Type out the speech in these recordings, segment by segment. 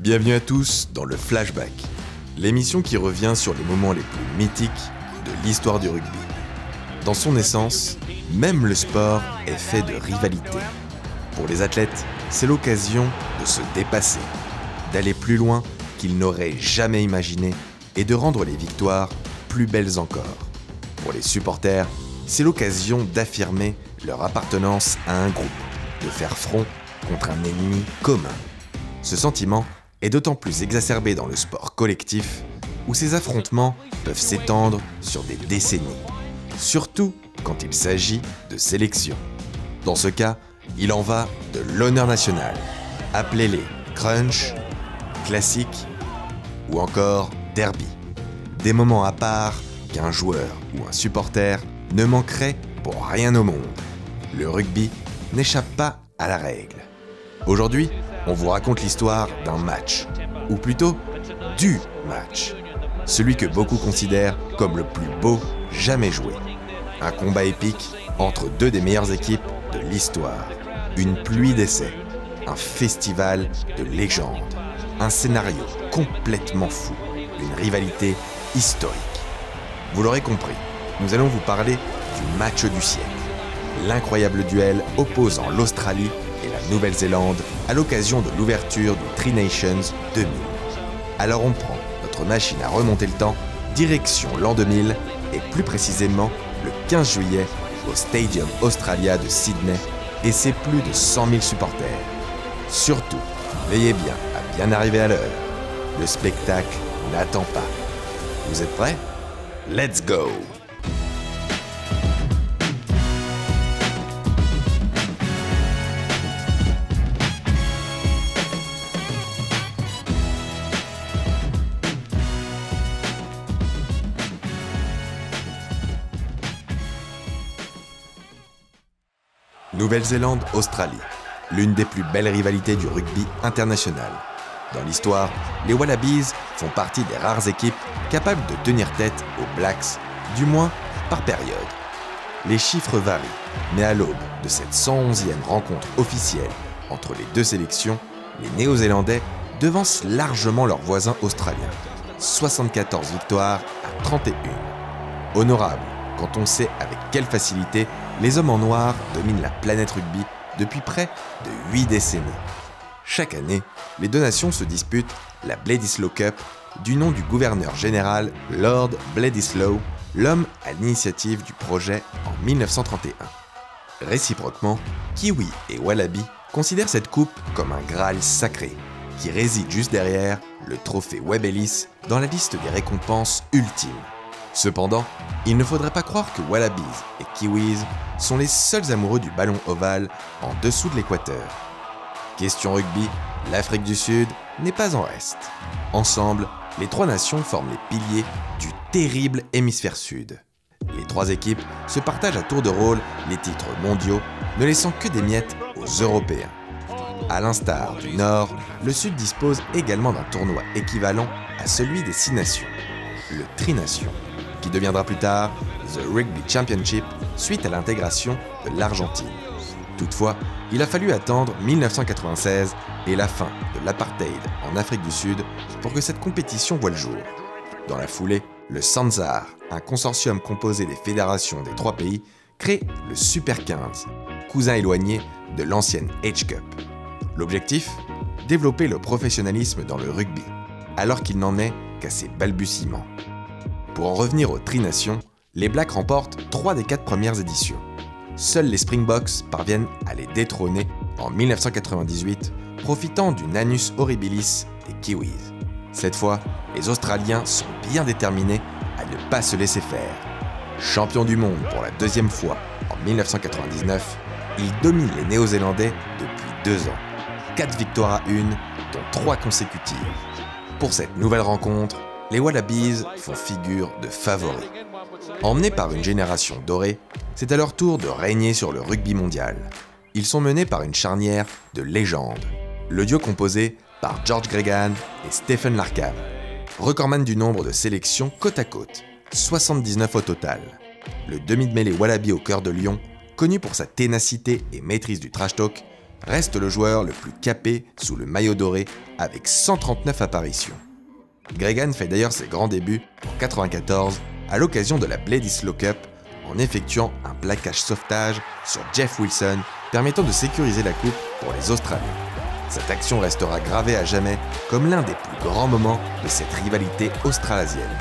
Bienvenue à tous dans le Flashback, l'émission qui revient sur les moments les plus mythiques de l'histoire du rugby. Dans son essence, même le sport est fait de rivalité. Pour les athlètes, c'est l'occasion de se dépasser, d'aller plus loin qu'ils n'auraient jamais imaginé et de rendre les victoires plus belles encore. Pour les supporters, c'est l'occasion d'affirmer leur appartenance à un groupe, de faire front contre un ennemi commun. Ce sentiment est d'autant plus exacerbé dans le sport collectif où ces affrontements peuvent s'étendre sur des décennies, surtout quand il s'agit de sélection. Dans ce cas, il en va de l'honneur national. Appelez-les crunch, classique ou encore derby. Des moments à part qu'un joueur ou un supporter ne manquerait pour rien au monde. Le rugby n'échappe pas à la règle. Aujourd'hui, on vous raconte l'histoire d'un match, ou plutôt du match. Celui que beaucoup considèrent comme le plus beau jamais joué. Un combat épique entre deux des meilleures équipes de l'histoire. Une pluie d'essais, un festival de légendes. Un scénario complètement fou, une rivalité historique. Vous l'aurez compris, nous allons vous parler du match du siècle. L'incroyable duel opposant l'Australie et la Nouvelle-Zélande à l'occasion de l'ouverture du Tri Nations 2000. Alors on prend notre machine à remonter le temps, direction l'an 2000 et plus précisément le 15 juillet au Stadium Australia de Sydney et ses plus de 100 000 supporters. Surtout, veillez bien à bien arriver à l'heure. Le spectacle n'attend pas. Vous êtes prêts? Let's go! Nouvelle-Zélande-Australie, l'une des plus belles rivalités du rugby international. Dans l'histoire, les Wallabies font partie des rares équipes capables de tenir tête aux Blacks, du moins par période. Les chiffres varient, mais à l'aube de cette 111e rencontre officielle entre les deux sélections, les Néo-Zélandais devancent largement leurs voisins australiens. 74 victoires à 31. Honorable quand on sait avec quelle facilité les hommes en noir dominent la planète rugby depuis près de 8 décennies. Chaque année, les deux nations se disputent la Bledisloe Cup du nom du gouverneur général Lord Bledisloe, l'homme à l'initiative du projet en 1931. Réciproquement, Kiwi et Wallaby considèrent cette coupe comme un Graal sacré, qui réside juste derrière le trophée Webb Ellis dans la liste des récompenses ultimes. Cependant, il ne faudrait pas croire que Wallabies et Kiwis sont les seuls amoureux du ballon ovale en dessous de l'équateur. Question rugby, l'Afrique du Sud n'est pas en reste. Ensemble, les trois nations forment les piliers du terrible hémisphère sud. Les trois équipes se partagent à tour de rôle les titres mondiaux, ne laissant que des miettes aux Européens. À l'instar du Nord, le Sud dispose également d'un tournoi équivalent à celui des 6 nations, le Tri Nations, qui deviendra plus tard The Rugby Championship suite à l'intégration de l'Argentine. Toutefois, il a fallu attendre 1996 et la fin de l'apartheid en Afrique du Sud pour que cette compétition voie le jour. Dans la foulée, le SANZAAR, un consortium composé des fédérations des 3 pays, crée le Super 15, cousin éloigné de l'ancienne H Cup. L'objectif ? Développer le professionnalisme dans le rugby, alors qu'il n'en est qu'à ses balbutiements. Pour en revenir aux Tri Nations, les Blacks remportent 3 des 4 premières éditions. Seuls les Springboks parviennent à les détrôner en 1998, profitant du Nanus Horribilis des Kiwis. Cette fois, les Australiens sont bien déterminés à ne pas se laisser faire. Champions du monde pour la 2e fois en 1999, ils dominent les Néo-Zélandais depuis 2 ans. 4 victoires à 1, dont 3 consécutives. Pour cette nouvelle rencontre, les Wallabies font figure de favoris. Emmenés par une génération dorée, c'est à leur tour de régner sur le rugby mondial. Ils sont menés par une charnière de légende. Le duo composé par George Gregan et Stephen Larkham. Recordman du nombre de sélections côte à côte, 79 au total. Le demi de mêlée Wallaby au cœur de Lyon, connu pour sa ténacité et maîtrise du trash talk, reste le joueur le plus capé sous le maillot doré avec 139 apparitions. Gregan fait d'ailleurs ses grands débuts en 1994 à l'occasion de la Bledisloe Cup en effectuant un plaquage sauvetage sur Jeff Wilson permettant de sécuriser la coupe pour les Australiens. Cette action restera gravée à jamais comme l'un des plus grands moments de cette rivalité australasienne.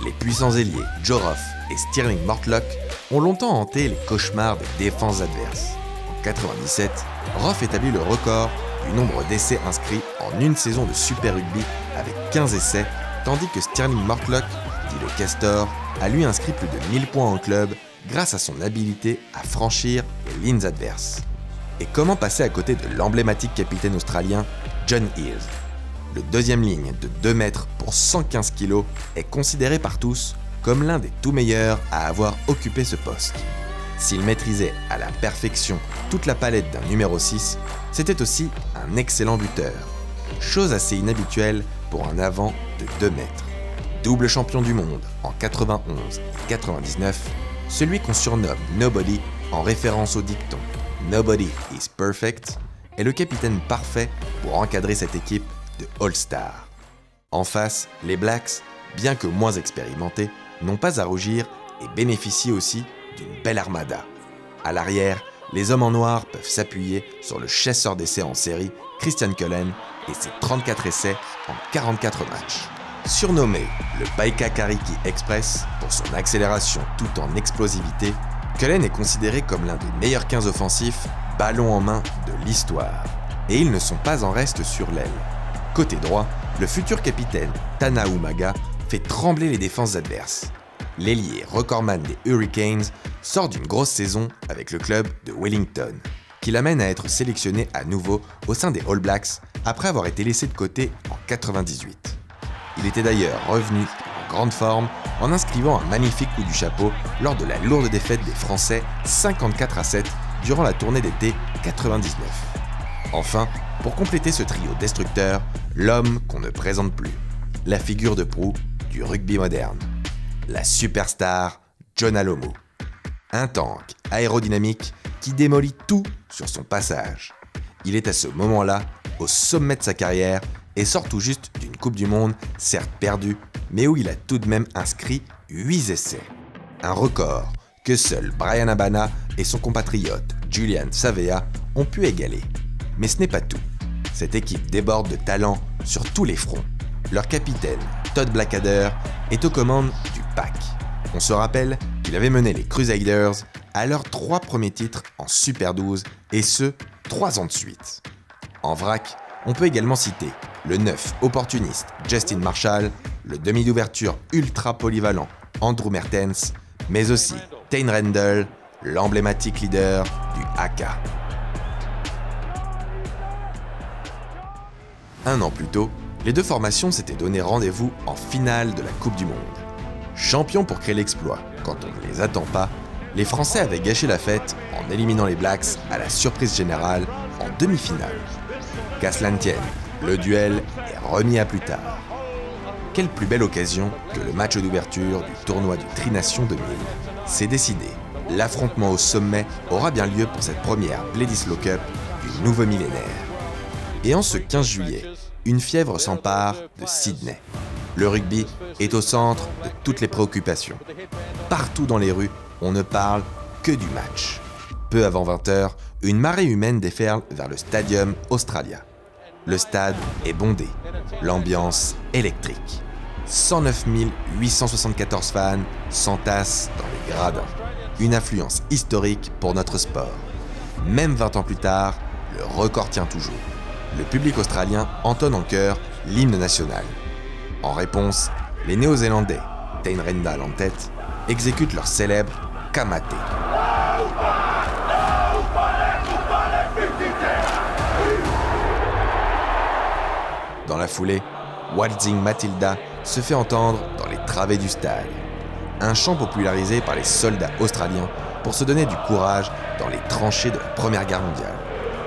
Les puissants ailiers Joe Roff et Stirling Mortlock ont longtemps hanté les cauchemars des défenses adverses. En 1997, Roff établit le record du nombre d'essais inscrits en une saison de Super Rugby avec 15 essais, tandis que Stirling Mortlock, dit le Castor, a lui inscrit plus de 1000 points en club grâce à son habilité à franchir les lignes adverses. Et comment passer à côté de l'emblématique capitaine australien John Eales? Le deuxième ligne de 2 mètres pour 115 kg est considéré par tous comme l'un des tout meilleurs à avoir occupé ce poste. S'il maîtrisait à la perfection toute la palette d'un numéro 6, c'était aussi un excellent buteur, chose assez inhabituelle pour un avant de 2 mètres. Double champion du monde en 91 et 99, celui qu'on surnomme Nobody en référence au dicton « Nobody is perfect » est le capitaine parfait pour encadrer cette équipe de All-Star. En face, les Blacks, bien que moins expérimentés, n'ont pas à rougir et bénéficient aussi d'une belle armada. À l'arrière, les hommes en noir peuvent s'appuyer sur le chasseur d'essais en série Christian Cullen et ses 34 essais en 44 matchs. Surnommé le Baika Kariki Express pour son accélération tout en explosivité, Cullen est considéré comme l'un des meilleurs 15 offensifs ballon en main de l'histoire. Et ils ne sont pas en reste sur l'aile. Côté droit, le futur capitaine Tana Umaga fait trembler les défenses adverses. L'ailier recordman des Hurricanes sort d'une grosse saison avec le club de Wellington, qui l'amène à être sélectionné à nouveau au sein des All Blacks après avoir été laissé de côté en 1998. Il était d'ailleurs revenu en grande forme en inscrivant un magnifique coup du chapeau lors de la lourde défaite des Français 54-7 durant la tournée d'été 99. Enfin, pour compléter ce trio destructeur, l'homme qu'on ne présente plus, la figure de proue du rugby moderne, la superstar John Alomo. Un tank aérodynamique qui démolit tout sur son passage. Il est à ce moment-là au sommet de sa carrière et sort tout juste d'une Coupe du Monde, certes perdue, mais où il a tout de même inscrit 8 essais. Un record que seul Bryan Habana et son compatriote Julian Savea ont pu égaler. Mais ce n'est pas tout. Cette équipe déborde de talent sur tous les fronts. Leur capitaine, Todd Blackadder, est aux commandes du pack. On se rappelle qu'il avait mené les Crusaders à leurs 3 premiers titres en Super 12, et ce, 3 ans de suite. En vrac, on peut également citer le 9 opportuniste Justin Marshall, le demi d'ouverture ultra polyvalent Andrew Mertens, mais aussi Taine Randall, l'emblématique leader du Haka. Un an plus tôt, les deux formations s'étaient donné rendez-vous en finale de la Coupe du Monde. Champions pour créer l'exploit, quand on ne les attend pas, les Français avaient gâché la fête en éliminant les Blacks à la surprise générale en demi-finale. Qu'à cela ne tienne, le duel est remis à plus tard. Quelle plus belle occasion que le match d'ouverture du tournoi du Tri-Nations 2000. C'est décidé, l'affrontement au sommet aura bien lieu pour cette première Bledisloe Cup du nouveau millénaire. Et en ce 15 juillet, une fièvre s'empare de Sydney. Le rugby est au centre de toutes les préoccupations. Partout dans les rues, on ne parle que du match. Peu avant 20h, une marée humaine déferle vers le Stadium Australia. Le stade est bondé, l'ambiance électrique. 109 874 fans s'entassent dans les gradins. Une affluence historique pour notre sport. Même 20 ans plus tard, le record tient toujours. Le public australien entonne en chœur l'hymne national. En réponse, les Néo-Zélandais, Taine Randall en tête, exécutent leur célèbre Kamate. Dans la foulée, Waltzing Matilda se fait entendre dans les travées du stade. Un chant popularisé par les soldats australiens pour se donner du courage dans les tranchées de la Première Guerre mondiale.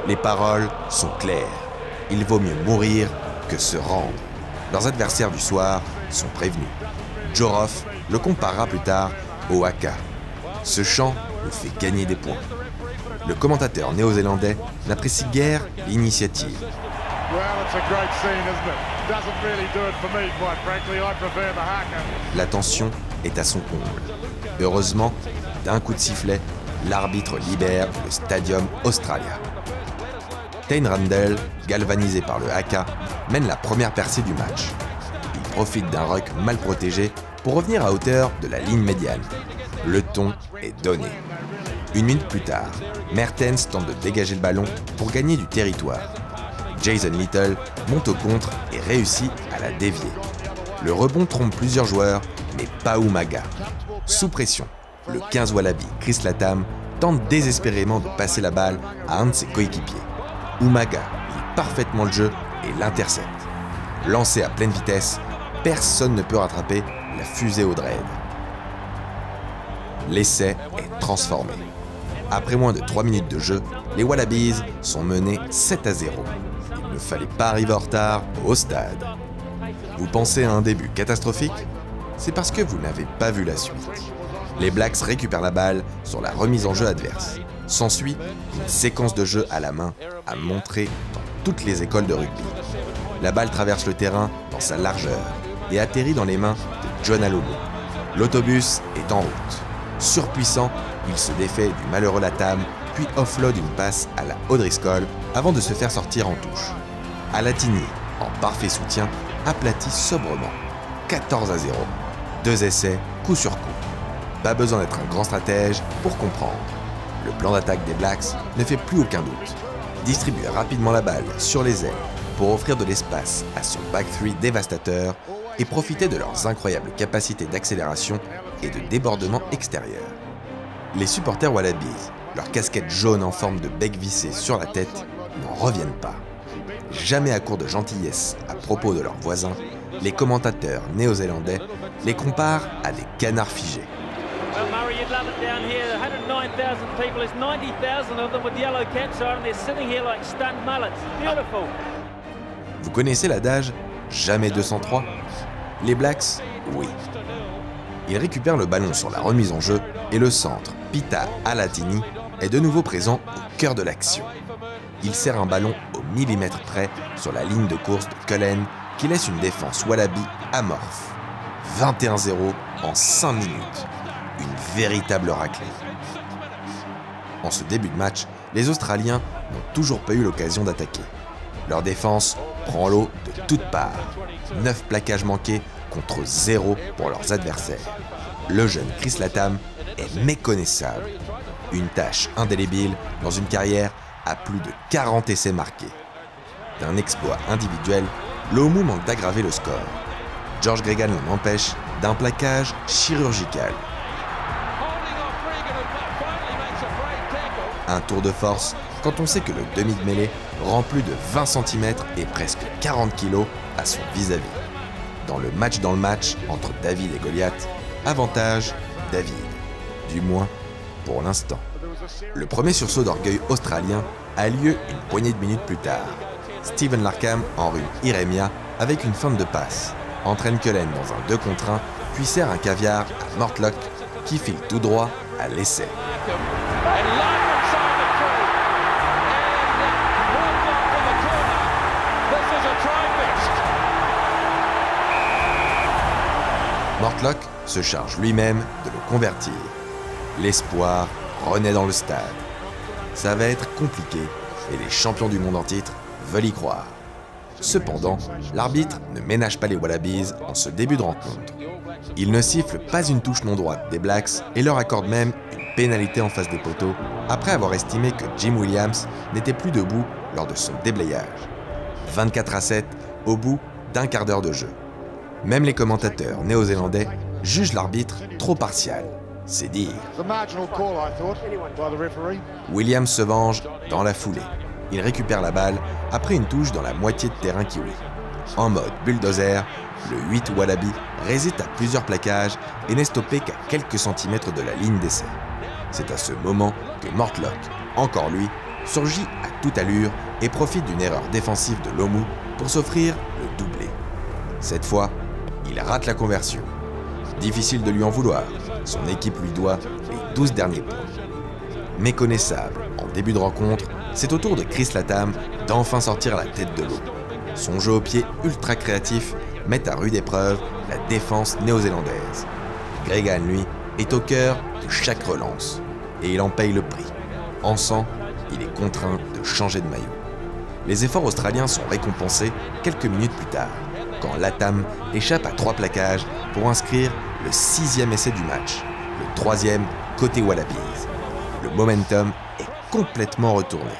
Les paroles sont claires. Il vaut mieux mourir que se rendre. Leurs adversaires du soir sont prévenus. Joe Roff le comparera plus tard au haka. Ce chant nous fait gagner des points. le commentateur néo-zélandais n'apprécie guère l'initiative. La tension est à son comble. Heureusement, d'un coup de sifflet, l'arbitre libère le Stadium Australia. Taine Randell, galvanisé par le haka, mène la première percée du match. Il profite d'un ruck mal protégé pour revenir à hauteur de la ligne médiane. Le ton est donné. Une minute plus tard, Mertens tente de dégager le ballon pour gagner du territoire. Jason Little monte au contre et réussit à la dévier. Le rebond trompe plusieurs joueurs, mais pas Umaga. Sous pression, le 15 Wallaby Chris Latham tente désespérément de passer la balle à un de ses coéquipiers. Umaga lit parfaitement le jeu et l'intercepte. Lancé à pleine vitesse, personne ne peut rattraper la fusée au dread. L'essai est transformé. Après moins de 3 minutes de jeu, les Wallabies sont menés 7-0. Il ne fallait pas arriver en retard au stade. Vous pensez à un début catastrophique? C'est parce que vous n'avez pas vu la suite. Les Blacks récupèrent la balle sur la remise en jeu adverse. S'ensuit une séquence de jeu à la main à montrer dans toutes les écoles de rugby. La balle traverse le terrain dans sa largeur et atterrit dans les mains de John Alomu. L'autobus est en route. Surpuissant, il se défait du malheureux Latham, puis offload une passe à la O'Driscoll avant de se faire sortir en touche. Alatini, en parfait soutien, aplatit sobrement. 14-0. 2 essais, coup sur coup. Pas besoin d'être un grand stratège pour comprendre. Le plan d'attaque des Blacks ne fait plus aucun doute. Distribuer rapidement la balle sur les ailes pour offrir de l'espace à son back three dévastateur et profiter de leurs incroyables capacités d'accélération et de débordement extérieur. Les supporters Wallabies, leurs casquettes jaunes en forme de bec vissé sur la tête, n'en reviennent pas. Jamais à court de gentillesse à propos de leurs voisins, les commentateurs néo-zélandais les comparent à des canards figés. Vous connaissez l'adage « Jamais 203 » Les Blacks, oui. Ils récupèrent le ballon sur la remise en jeu et le centre, Pita Alatini, est de nouveau présent au cœur de l'action. Il sert un ballon au millimètre près sur la ligne de course de Cullen qui laisse une défense Wallaby amorphe. 21-0 en 5 minutes. Une véritable raclée. En ce début de match, les Australiens n'ont toujours pas eu l'occasion d'attaquer. Leur défense prend l'eau de toutes parts. 9 plaquages manqués contre 0 pour leurs adversaires. Le jeune Chris Latham est méconnaissable. Une tâche indélébile dans une carrière à plus de 40 essais marqués. D'un exploit individuel, l'Omu manque d'aggraver le score. George Gregan l'en empêche d'un plaquage chirurgical. Un tour de force quand on sait que le demi de mêlée rend plus de 20 cm et presque 40 kg à son vis-à-vis. Dans le match entre David et Goliath, avantage David. Du moins, pour l'instant. Le premier sursaut d'orgueil australien a lieu une poignée de minutes plus tard. Stephen Larkham enrhume Iremia avec une feinte de passe, entraîne Cullen dans un 2 contre 1, puis sert un caviar à Mortlock qui file tout droit à l'essai. Mortlock se charge lui-même de le convertir. L'espoir renaît dans le stade. Ça va être compliqué et les champions du monde en titre veulent y croire. Cependant, l'arbitre ne ménage pas les Wallabies en ce début de rencontre. Il ne siffle pas une touche non droite des Blacks et leur accorde même une pénalité en face des poteaux après avoir estimé que Jim Williams n'était plus debout lors de son déblayage. 24-7 au bout d'un quart d'heure de jeu. Même les commentateurs néo-zélandais jugent l'arbitre trop partial. C'est dire. Williams se venge dans la foulée. Il récupère la balle après une touche dans la moitié de terrain kiwi. En mode bulldozer, le 8 Wallaby résiste à plusieurs plaquages et n'est stoppé qu'à quelques centimètres de la ligne d'essai. C'est à ce moment que Mortlock, encore lui, surgit à toute allure et profite d'une erreur défensive de l'Omu pour s'offrir le doublé. Cette fois, il rate la conversion. Difficile de lui en vouloir, son équipe lui doit les 12 derniers points. Méconnaissable en début de rencontre, c'est au tour de Chris Latham d'enfin sortir à la tête de l'eau. Son jeu au pied ultra créatif met à rude épreuve la défense néo-zélandaise. Gregan, lui, est au cœur de chaque relance, et il en paye le prix. En sang, il est contraint de changer de maillot. Les efforts australiens sont récompensés quelques minutes plus tard, quand Latham échappe à 3 plaquages pour inscrire le 6e essai du match, le 3e côté Wallabies. Le momentum est complètement retourné.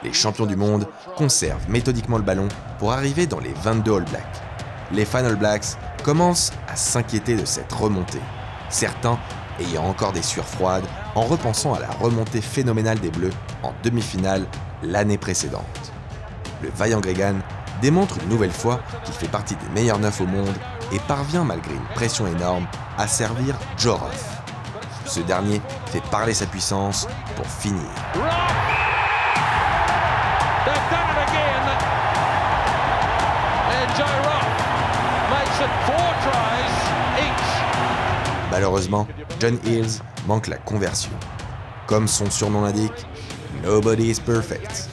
Les champions du monde conservent méthodiquement le ballon pour arriver dans les 22 All Blacks. Les fans All Blacks commencent à s'inquiéter de cette remontée, certains ayant encore des sueurs froides en repensant à la remontée phénoménale des Bleus en demi-finale l'année précédente. Le vaillant Gregan démontre une nouvelle fois qu'il fait partie des meilleurs 9 au monde et parvient malgré une pression énorme à servir Joe Rough. Ce dernier fait parler sa puissance pour finir. Malheureusement, John Eales manque la conversion. Comme son surnom l'indique, Nobody is perfect.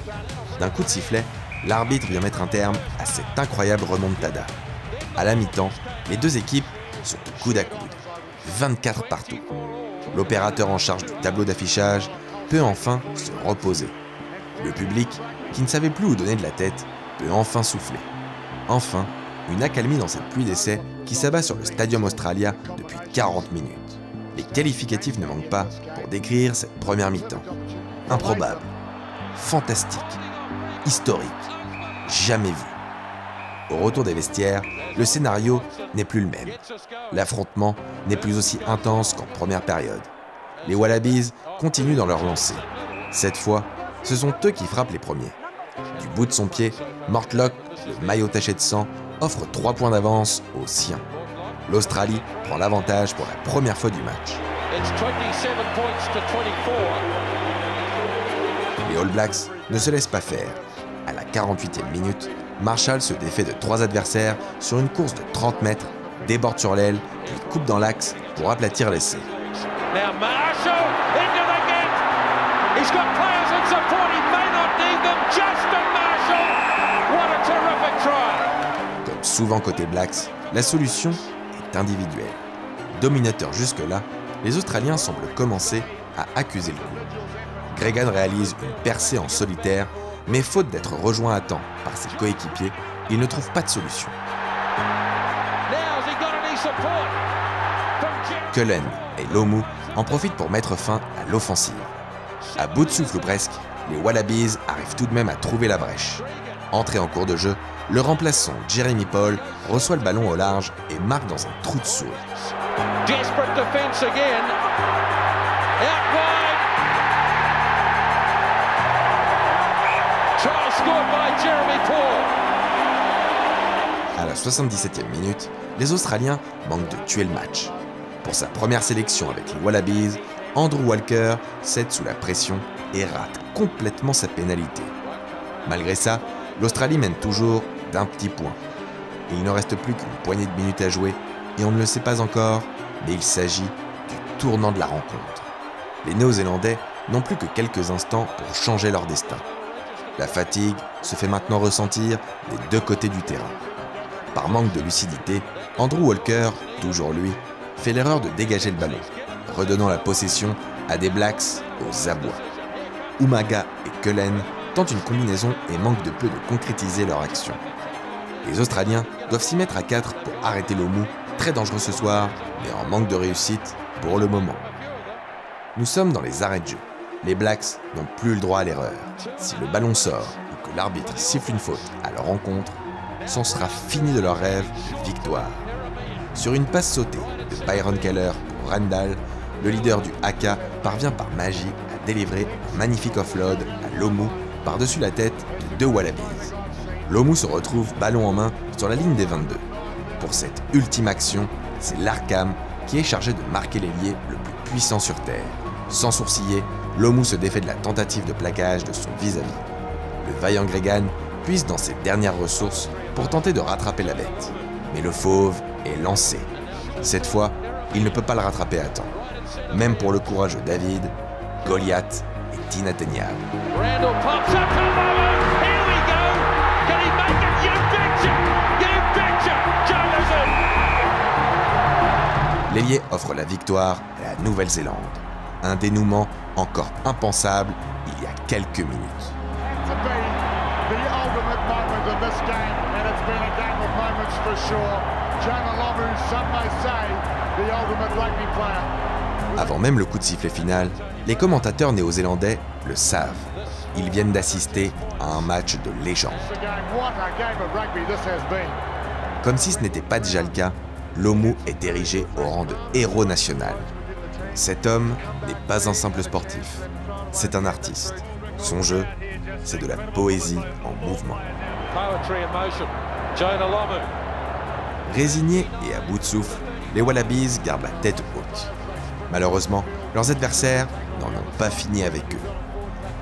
D'un coup de sifflet, l'arbitre vient mettre un terme à cette incroyable remontada. À la mi-temps, les deux équipes sont coude à coude, 24 partout. L'opérateur en charge du tableau d'affichage peut enfin se reposer. Le public, qui ne savait plus où donner de la tête, peut enfin souffler. Enfin, une accalmie dans cette pluie d'essais qui s'abat sur le Stadium Australia depuis 40 minutes. Les qualificatifs ne manquent pas pour décrire cette première mi-temps. Improbable, fantastique, historique, jamais vu. Au retour des vestiaires, le scénario n'est plus le même. L'affrontement n'est plus aussi intense qu'en première période. Les Wallabies continuent dans leur lancée. Cette fois, ce sont eux qui frappent les premiers. Du bout de son pied, Mortlock, le maillot taché de sang, offre 3 points d'avance aux siens. L'Australie prend l'avantage pour la première fois du match. Les All Blacks ne se laissent pas faire. À la 48e minute, Marshall se défait de 3 adversaires sur une course de 30 mètres, déborde sur l'aile, puis coupe dans l'axe pour aplatir l'essai. Comme souvent côté Blacks, la solution est individuelle. Dominateurs jusque-là, les Australiens semblent commencer à accuser le coup. Gregan réalise une percée en solitaire, mais faute d'être rejoint à temps par ses coéquipiers, il ne trouve pas de solution. Cullen et Lomu en profitent pour mettre fin à l'offensive. À bout de souffle ou presque, les Wallabies arrivent tout de même à trouver la brèche. Entré en cours de jeu, le remplaçant Jeremy Paul reçoit le ballon au large et marque dans un trou de souris. À la 77e minute, les Australiens manquent de tuer le match. Pour sa première sélection avec les Wallabies, Andrew Walker cède sous la pression et rate complètement sa pénalité. Malgré ça, l'Australie mène toujours d'un petit point. Il ne reste plus qu'une poignée de minutes à jouer et on ne le sait pas encore, mais il s'agit du tournant de la rencontre. Les Néo-Zélandais n'ont plus que quelques instants pour changer leur destin. La fatigue se fait maintenant ressentir des deux côtés du terrain. Par manque de lucidité, Andrew Walker, toujours lui, fait l'erreur de dégager le ballon, redonnant la possession à des Blacks aux abois. Umaga et Cullen tentent une combinaison et manquent de peu de concrétiser leur action. Les Australiens doivent s'y mettre à 4 pour arrêter Lomu, très dangereux ce soir, mais en manque de réussite pour le moment. Nous sommes dans les arrêts de jeu. Les Blacks n'ont plus le droit à l'erreur. Si le ballon sort ou que l'arbitre siffle une faute à leur encontre, c'en sera fini de leur rêve de victoire. Sur une passe sautée de Byron Keller pour Randall, le leader du Haka parvient par magie à délivrer un magnifique offload à Lomu par-dessus la tête de 2 Wallabies. Lomu se retrouve ballon en main sur la ligne des 22. Pour cette ultime action, c'est l'Arkham qui est chargé de marquer l'ailier le plus puissant sur Terre. Sans sourciller, Lomu se défait de la tentative de plaquage de son vis-à-vis. Le vaillant Gregan puise dans ses dernières ressources pour tenter de rattraper la bête. Mais le fauve est lancé. Cette fois, il ne peut pas le rattraper à temps. Même pour le courageux David, Goliath est inatteignable. Randall pops up to Lomu. Here we go. Can he make it? You betcha. You betcha. Jonathan. L'ailier offre la victoire à la Nouvelle-Zélande. Un dénouement encore impensable il y a quelques minutes. To be the ultimate moment of this game, and it's been a game of moments for sure. Jonah Lomu, some may say, the ultimate rugby player. Avant même le coup de sifflet final, les commentateurs néo-zélandais le savent. Ils viennent d'assister à un match de légende. What a game of rugby this has been. Comme si ce n'était pas déjà le cas, Lomu est érigé au rang de héros national. Cet homme n'est pas un simple sportif, c'est un artiste. Son jeu, c'est de la poésie en mouvement. Poetry in motion. Jonah Lomu. Résignés et à bout de souffle, les Wallabies gardent la tête haute. Malheureusement, leurs adversaires n'en ont pas fini avec eux.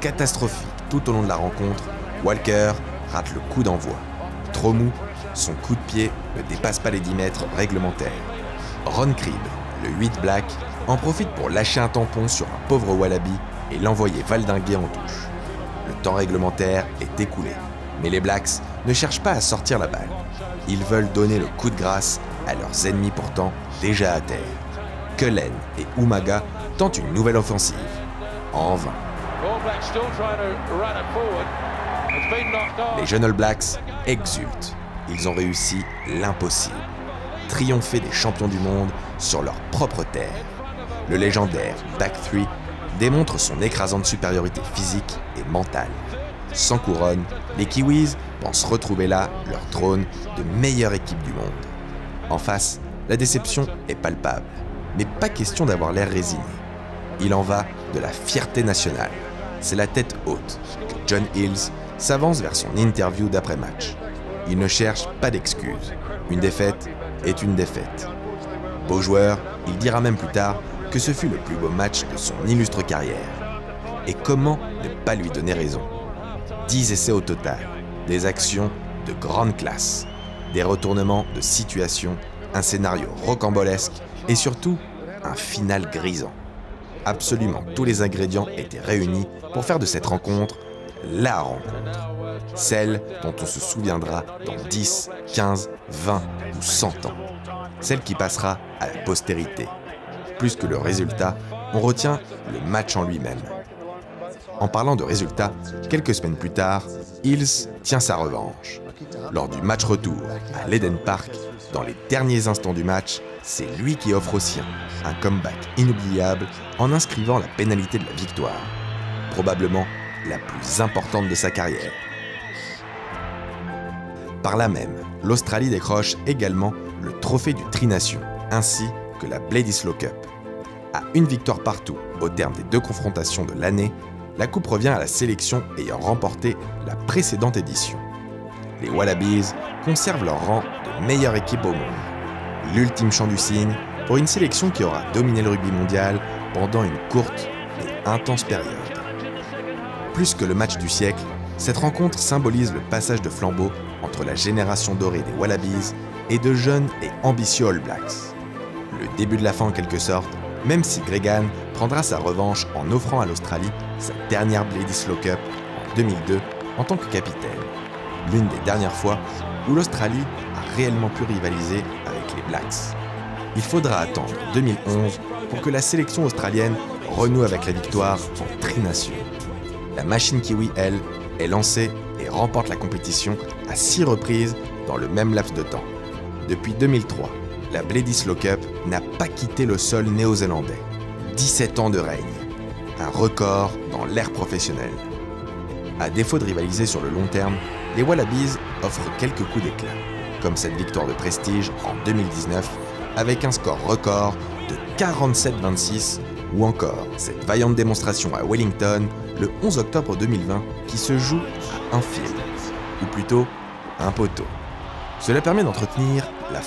Catastrophique tout au long de la rencontre, Walker rate le coup d'envoi. Trop mou, son coup de pied ne dépasse pas les 10 mètres réglementaires. Ron Cribb, le 8 Black, en profite pour lâcher un tampon sur un pauvre Wallaby et l'envoyer valdinguer en touche. Le temps réglementaire est écoulé, mais les Blacks ne cherchent pas à sortir la balle. Ils veulent donner le coup de grâce à leurs ennemis pourtant déjà à terre. Cullen et Umaga tentent une nouvelle offensive. En vain. All Blacks still trying to run it forward. It's been knocked off. Les jeunes All Blacks exultent. Ils ont réussi l'impossible. Triompher des champions du monde sur leur propre terre. Le légendaire Back 3 démontre son écrasante supériorité physique et mentale. Sans couronne, les Kiwis pensent retrouver là leur trône de meilleure équipe du monde. En face, la déception est palpable, mais pas question d'avoir l'air résigné. Il en va de la fierté nationale. C'est la tête haute que John Hills s'avance vers son interview d'après-match. Il ne cherche pas d'excuses. Une défaite est une défaite. Beau joueur, il dira même plus tard que ce fut le plus beau match de son illustre carrière. Et comment ne pas lui donner raison ? 10 essais au total, des actions de grande classe, des retournements de situation, un scénario rocambolesque et surtout un final grisant. Absolument tous les ingrédients étaient réunis pour faire de cette rencontre la rencontre. Celle dont on se souviendra dans 10, 15, 20 ou 100 ans. Celle qui passera à la postérité. Plus que le résultat, on retient le match en lui-même. En parlant de résultat, quelques semaines plus tard, Hills tient sa revanche. Lors du match retour à l'Eden Park, dans les derniers instants du match, c'est lui qui offre aux siens un comeback inoubliable en inscrivant la pénalité de la victoire. Probablement la plus importante de sa carrière. Par là même, l'Australie décroche également le trophée du Tri-Nation, ainsi que la Bledisloe Cup. À une victoire partout au terme des 2 confrontations de l'année, la coupe revient à la sélection ayant remporté la précédente édition. Les Wallabies conservent leur rang de meilleure équipe au monde. L'ultime chant du cygne pour une sélection qui aura dominé le rugby mondial pendant une courte et intense période. Plus que le match du siècle, cette rencontre symbolise le passage de flambeau entre la génération dorée des Wallabies et de jeunes et ambitieux All Blacks. Le début de la fin en quelque sorte, même si Gregan prendra sa revanche en offrant à l'Australie sa dernière Bledisloe Cup en 2002 en tant que capitaine. L'une des dernières fois où l'Australie a réellement pu rivaliser avec les Blacks. Il faudra attendre 2011 pour que la sélection australienne renoue avec la victoire en Tri-Nation. La machine kiwi, elle, est lancée et remporte la compétition à 6 reprises dans le même laps de temps. Depuis 2003, la Bledisloe Cup n'a pas quitté le sol néo-zélandais. 17 ans de règne, un record dans l'ère professionnelle. À défaut de rivaliser sur le long terme, les Wallabies offrent quelques coups d'éclat, comme cette victoire de prestige en 2019 avec un score record de 47-26 ou encore cette vaillante démonstration à Wellington le 11 octobre 2020 qui se joue à un fil, ou plutôt un poteau. Cela permet d'entretenir la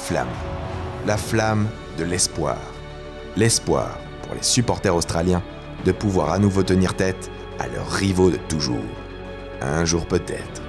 flamme de l'espoir. L'espoir pour les supporters australiens de pouvoir à nouveau tenir tête à leurs rivaux de toujours. Un jour peut-être.